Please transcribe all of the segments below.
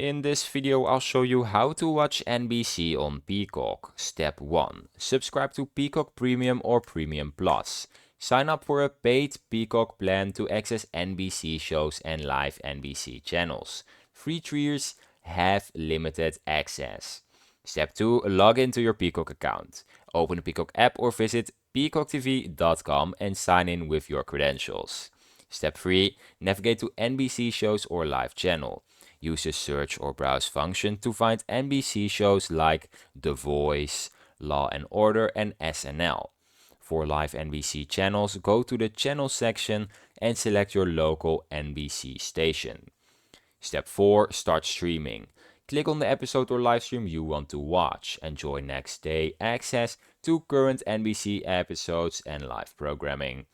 In this video, I'll show you how to watch NBC on Peacock. Step 1. Subscribe to Peacock Premium or Premium Plus. Sign up for a paid Peacock plan to access NBC shows and live NBC channels. Free tiers have limited access. Step 2. Log into your Peacock account. Open the Peacock app or visit peacocktv.com and sign in with your credentials. Step 3. Navigate to NBC shows or live channel. Use the search or browse function to find NBC shows like The Voice, Law and Order, and SNL. For live NBC channels, go to the channel section and select your local NBC station. Step 4. Start streaming. Click on the episode or live stream you want to watch. Enjoy next day access to current NBC episodes and live programming.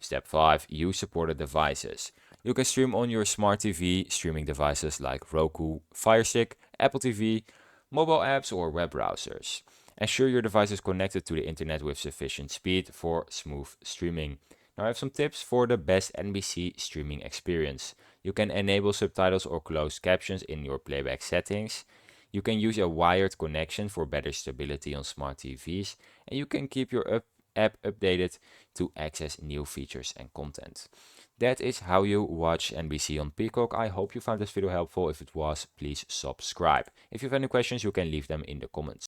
Step 5. Use supported devices. You can stream on your smart TV, streaming devices like Roku, Fire Stick, Apple TV, mobile apps, or web browsers. Ensure your device is connected to the internet with sufficient speed for smooth streaming. Now I have some tips for the best NBC streaming experience. You can enable subtitles or closed captions in your playback settings. You can use a wired connection for better stability on smart TVs. And you can keep your app updated to access new features and content. That is how you watch NBC on Peacock. I hope you found this video helpful. If it was, please subscribe. If you have any questions, you can leave them in the comments.